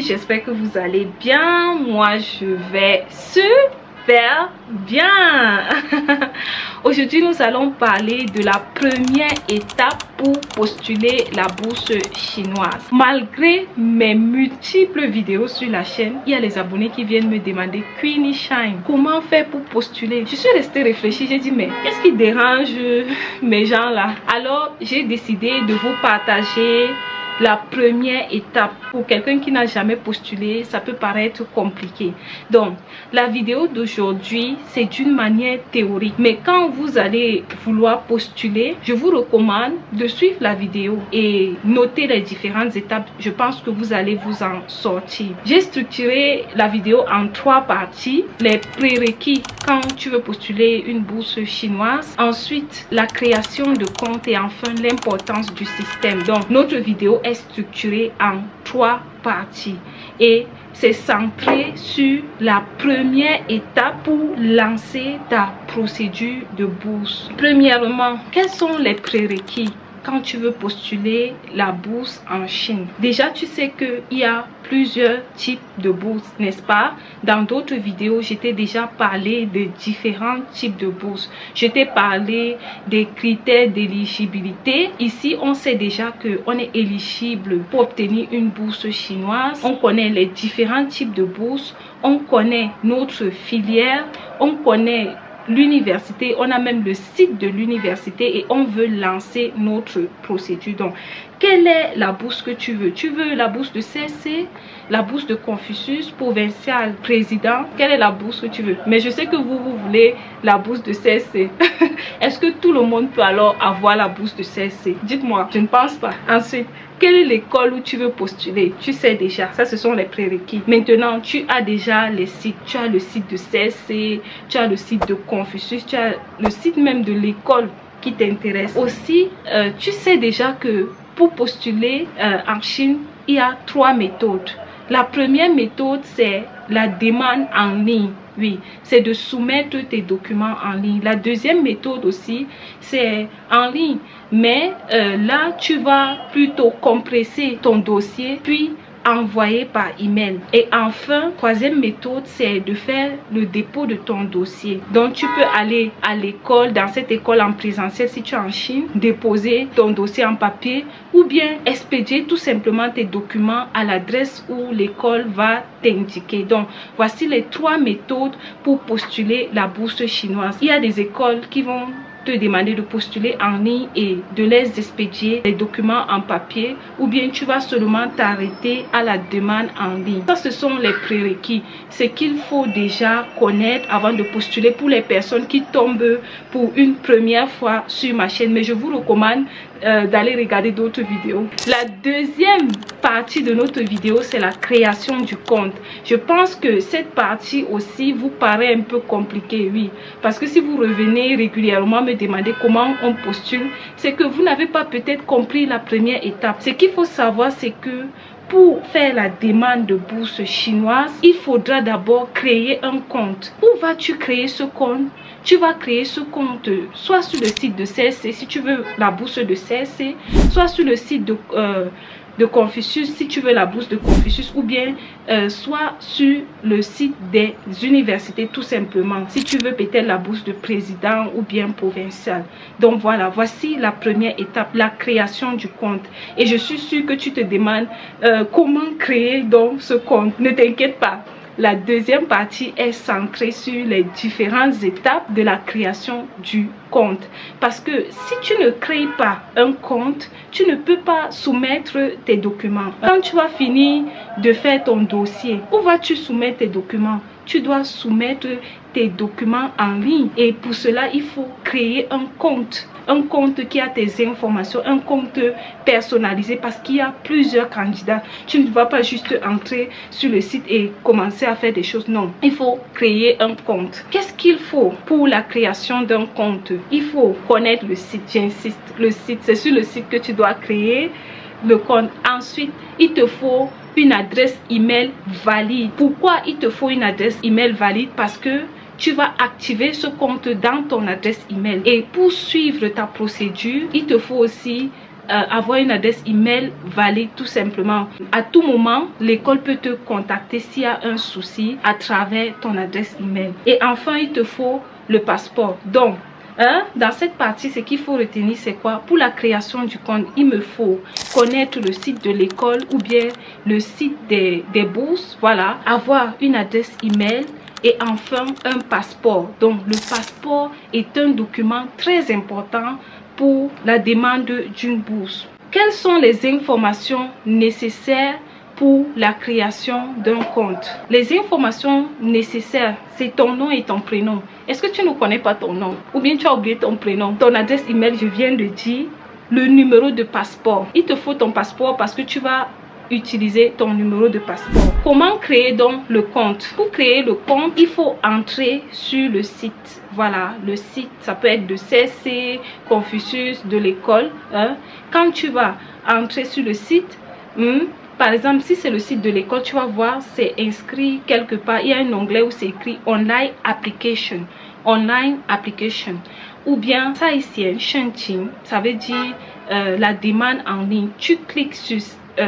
j'espère que vous allez bien. Moi je vais super bien. Aujourd'hui nous allons parler de la première étape pour postuler la bourse chinoise. Malgré mes multiples vidéos sur la chaîne, il y a les abonnés qui viennent me demander Queenie Shine, comment faire pour postuler? Je suis restée réfléchie, j'ai dit mais qu'est-ce qui dérange mes gens là? Alors j'ai décidé de vous partager la première étape. Pour quelqu'un qui n'a jamais postulé, ça peut paraître compliqué. Donc la vidéo d'aujourd'hui c'est d'une manière théorique, mais quand vous allez vouloir postuler, je vous recommande de suivre la vidéo et noter les différentes étapes. Je pense que vous allez vous en sortir. J'ai structuré la vidéo en 3 parties: les prérequis quand tu veux postuler une bourse chinoise, ensuite la création de compte et enfin l'importance du système. Donc notre vidéo est structurée en 3 parties et c'est centré sur la première étape pour lancer ta procédure de bourse. Premièrement, quels sont les prérequis quand tu veux postuler la bourse en Chine? Déjà, tu sais qu'il y a plusieurs types de bourses, n'est-ce pas? Dans d'autres vidéos, je t'ai déjà parlé de différents types de bourses. Je t'ai parlé des critères d'éligibilité. Ici, on sait déjà qu'on est éligible pour obtenir une bourse chinoise. On connaît les différents types de bourses. On connaît notre filière. On connaît l'université, on a même le site de l'université et on veut lancer notre procédure. Donc quelle est la bourse que tu veux? Tu veux la bourse de CSC, la bourse de Confucius, provincial, président? Quelle est la bourse que tu veux? Mais je sais que vous voulez la bourse de CSC. Est-ce que tout le monde peut alors avoir la bourse de CSC? Dites-moi, je ne pense pas. Ensuite, quelle est l'école où tu veux postuler? Tu sais déjà, ça ce sont les prérequis. Maintenant, tu as déjà les sites. Tu as le site de CSC, tu as le site de Confucius, tu as le site même de l'école qui t'intéresse. Aussi, tu sais déjà que pour postuler en Chine, il y a 3 méthodes. La première méthode, c'est la demande en ligne. Oui, c'est de soumettre tes documents en ligne. La deuxième méthode aussi, c'est en ligne. Mais là, tu vas plutôt compresser ton dossier, puis envoyer par email. Et enfin, troisième méthode, c'est de faire le dépôt de ton dossier. Donc, tu peux aller à l'école, dans cette école en présentiel si tu es en Chine, déposer ton dossier en papier ou bien expédier tout simplement tes documents à l'adresse où l'école va t'indiquer. Donc, voici les 3 méthodes pour postuler la bourse chinoise. Il y a des écoles qui vont te demander de postuler en ligne et de les expédier les documents en papier, ou bien tu vas seulement t'arrêter à la demande en ligne. Ça, ce sont les prérequis, ce qu'il faut déjà connaître avant de postuler pour les personnes qui tombent pour une première fois sur ma chaîne. Mais je vous recommande d'aller regarder d'autres vidéos. La deuxième partie de notre vidéo, c'est la création du compte. Je pense que cette partie aussi vous paraît un peu compliquée, oui, parce que si vous revenez régulièrement me demander comment on postule, c'est que vous n'avez pas peut-être compris la première étape. Ce qu'il faut savoir, c'est que pour faire la demande de bourse chinoise, il faudra d'abord créer un compte. Où vas-tu créer ce compte? Tu vas créer ce compte soit sur le site de CSC si tu veux la bourse de CSC, soit sur le site de Confucius si tu veux la bourse de Confucius, ou bien soit sur le site des universités tout simplement si tu veux peut-être la bourse de président ou bien provincial. Donc voilà, voici la première étape, la création du compte. Et je suis sûre que tu te demandes comment créer donc ce compte. Ne t'inquiète pas. La deuxième partie est centrée sur les différentes étapes de la création du compte. Parce que si tu ne crées pas un compte, tu ne peux pas soumettre tes documents. Quand tu vas finir de faire ton dossier, où vas-tu soumettre tes documents? Tu dois soumettre tes documents en ligne. Et pour cela, il faut créer un compte. Un compte qui a tes informations, un compte personnalisé parce qu'il y a plusieurs candidats. Tu ne vas pas juste entrer sur le site et commencer à faire des choses. Non, il faut créer un compte. Qu'est-ce qu'il faut pour la création d'un compte? Il faut connaître le site, j'insiste. Le site, c'est sur le site que tu dois créer le compte. Ensuite, il te faut une adresse email valide. Pourquoi il te faut une adresse email valide? Parce que tu vas activer ce compte dans ton adresse email. Et pour suivre ta procédure, il te faut aussi avoir une adresse email valide tout simplement. À tout moment, l'école peut te contacter s'il y a un souci à travers ton adresse email. Et enfin, il te faut le passeport. Donc, dans cette partie, ce qu'il faut retenir, c'est quoi? Pour la création du compte, il me faut connaître le site de l'école ou bien le site des bourses. Voilà, avoir une adresse email et enfin un passeport. Donc, le passeport est un document très important pour la demande d'une bourse. Quelles sont les informations nécessaires pour la création d'un compte? Les informations nécessaires, c'est ton nom et ton prénom. Est-ce que tu ne connais pas ton nom? Ou bien tu as oublié ton prénom? Ton adresse email, je viens de dire. Le numéro de passeport. Il te faut ton passeport parce que tu vas utiliser ton numéro de passeport. Comment créer donc le compte? Pour créer le compte, il faut entrer sur le site. Voilà, le site, ça peut être de CSC, Confucius, de l'école. Quand tu vas entrer sur le site, par exemple, si c'est le site de l'école, tu vas voir, c'est inscrit quelque part. Il y a un onglet où c'est écrit Online Application. Online Application. Ou bien, ça ici, un chanting, ça veut dire la demande en ligne. Tu cliques sur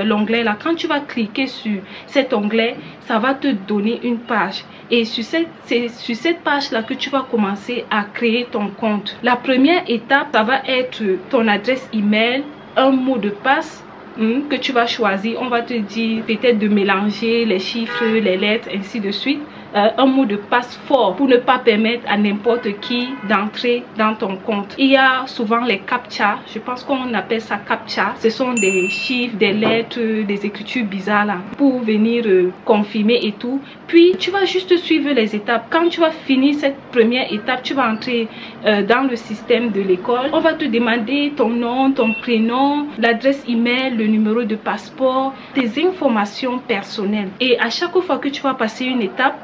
l'onglet là. Quand tu vas cliquer sur cet onglet, ça va te donner une page. Et c'est sur cette page là que tu vas commencer à créer ton compte. La première étape, ça va être ton adresse email, un mot de passe que tu vas choisir. On va te dire peut-être de mélanger les chiffres, les lettres, ainsi de suite. Un mot de passe fort pour ne pas permettre à n'importe qui d'entrer dans ton compte. Il y a souvent les captcha, je pense qu'on appelle ça captcha. Ce sont des chiffres, des lettres, des écritures bizarres là, pour venir confirmer et tout. Puis tu vas juste suivre les étapes. Quand tu vas finir cette première étape, tu vas entrer dans le système de l'école. On va te demander ton nom, ton prénom, l'adresse email, le numéro de passeport, tes informations personnelles. Et à chaque fois que tu vas passer une étape,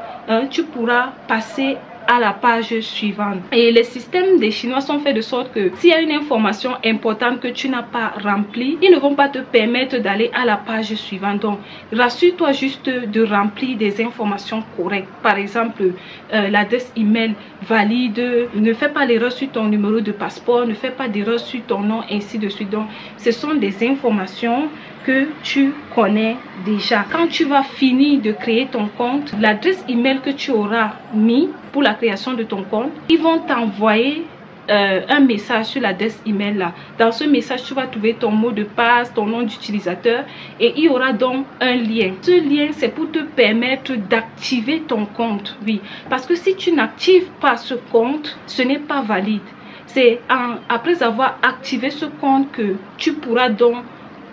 tu pourras passer à la page suivante. Et les systèmes des Chinois sont faits de sorte que s'il y a une information importante que tu n'as pas remplie, ils ne vont pas te permettre d'aller à la page suivante. Donc, rassure-toi juste de remplir des informations correctes. Par exemple, l'adresse email valide, ne fais pas l'erreur sur ton numéro de passeport, ne fais pas d'erreur sur ton nom, ainsi de suite. Donc, ce sont des informations que tu connais déjà. Quand tu vas finir de créer ton compte, l'adresse email que tu auras mis pour la création de ton compte, ils vont t'envoyer un message sur l'adresse email là. Dans ce message, tu vas trouver ton mot de passe, ton nom d'utilisateur et il y aura donc un lien. Ce lien, c'est pour te permettre d'activer ton compte. Oui, parce que si tu n'actives pas ce compte, ce n'est pas valide. C'est après avoir activé ce compte que tu pourras donc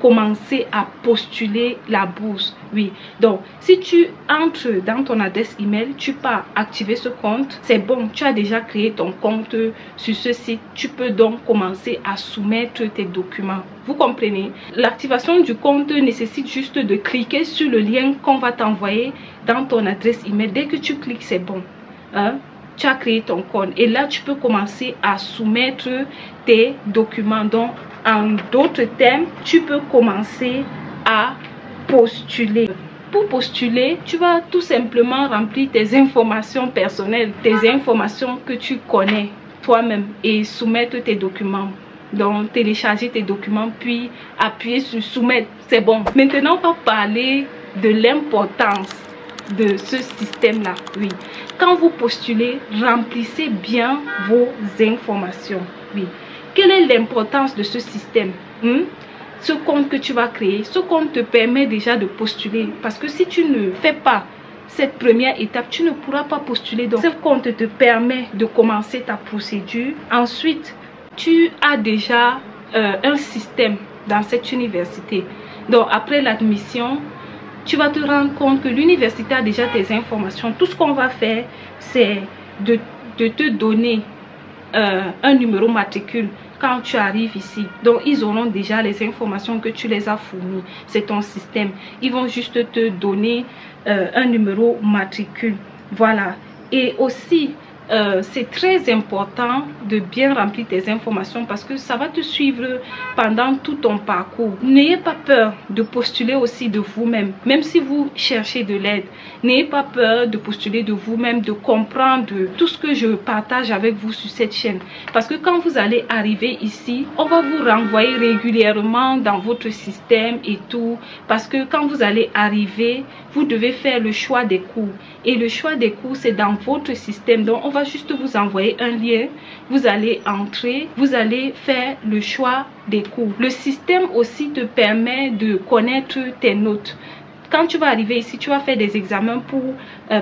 commencer à postuler la bourse. Oui, donc si tu entres dans ton adresse email, tu peux activer ce compte, c'est bon, tu as déjà créé ton compte sur ce site. Tu peux donc commencer à soumettre tes documents. Vous comprenez? L'activation du compte nécessite juste de cliquer sur le lien qu'on va t'envoyer dans ton adresse email. Dès que tu cliques, c'est bon, tu as créé ton compte et là tu peux commencer à soumettre tes documents. Donc en d'autres termes, tu peux commencer à postuler. Pour postuler, tu vas tout simplement remplir tes informations personnelles, tes informations que tu connais toi-même et soumettre tes documents. Donc télécharger tes documents puis appuyer sur soumettre, c'est bon. Maintenant on va parler de l'importance de ce système là. Oui, quand vous postulez, remplissez bien vos informations. Oui, quelle est l'importance de ce système? Ce compte que tu vas créer, ce compte te permet déjà de postuler, parce que si tu ne fais pas cette première étape, tu ne pourras pas postuler. Donc ce compte te permet de commencer ta procédure. Ensuite, tu as déjà un système dans cette université. Donc après l'admission, tu vas te rendre compte que l'université a déjà tes informations. Tout ce qu'on va faire, c'est de te donner un numéro matricule quand tu arrives ici. Donc ils auront déjà les informations que tu les as fournies. C'est ton système. Ils vont juste te donner un numéro matricule. Voilà. Et aussi, c'est très important de bien remplir tes informations parce que ça va te suivre pendant tout ton parcours. N'ayez pas peur de postuler aussi de vous-même, même si vous cherchez de l'aide. N'ayez pas peur de postuler de vous-même, de comprendre tout ce que je partage avec vous sur cette chaîne. Parce que quand vous allez arriver ici, on va vous renvoyer régulièrement dans votre système et tout. Parce que quand vous allez arriver, vous devez faire le choix des cours. Et le choix des cours, c'est dans votre système. Donc, on va juste vous envoyer un lien. Vous allez entrer, vous allez faire le choix des cours. Le système aussi te permet de connaître tes notes. Quand tu vas arriver ici, tu vas faire des examens pour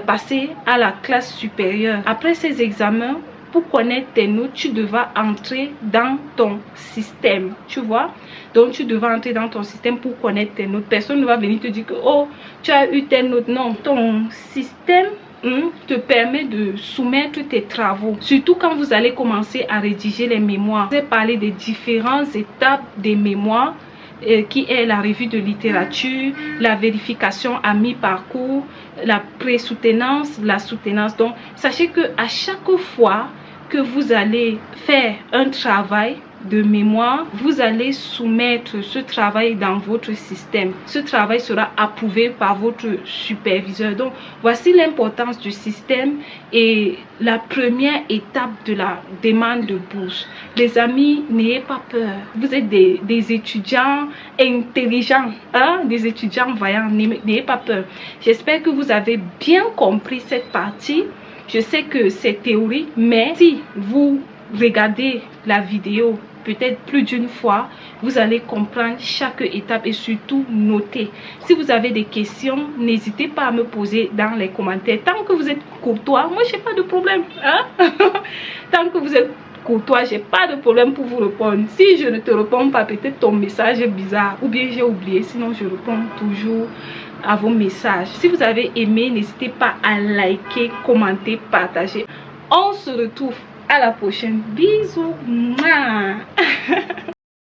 passer à la classe supérieure. Après ces examens, pour connaître tes notes, tu devras entrer dans ton système, tu vois. Donc, tu devras entrer dans ton système pour connaître tes notes. Personne ne va venir te dire que, oh, tu as eu telle note. Non, ton système te permet de soumettre tes travaux. Surtout quand vous allez commencer à rédiger les mémoires. Je vais parler des différentes étapes des mémoires. Qui est la revue de littérature, la vérification à mi-parcours, la pré-soutenance, la soutenance. Donc, sachez que à chaque fois que vous allez faire un travail de mémoire, vous allez soumettre ce travail dans votre système. Ce travail sera approuvé par votre superviseur. Donc, voici l'importance du système et la première étape de la demande de bourse. Les amis, n'ayez pas peur. Vous êtes des étudiants intelligents, hein? Des étudiants vaillants. N'ayez pas peur. J'espère que vous avez bien compris cette partie. Je sais que c'est théorique, mais si vous regardez la vidéo peut-être plus d'une fois, vous allez comprendre chaque étape et surtout noter. Si vous avez des questions, n'hésitez pas à me poser dans les commentaires. Tant que vous êtes courtois, moi j'ai pas de problème, hein? Tant que vous êtes courtois, j'ai pas de problème pour vous répondre. Si je ne te réponds pas, peut-être ton message est bizarre ou bien j'ai oublié, sinon je réponds toujours à vos messages. Si vous avez aimé, n'hésitez pas à liker, commenter, partager. On se retrouve à la prochaine. Bisous.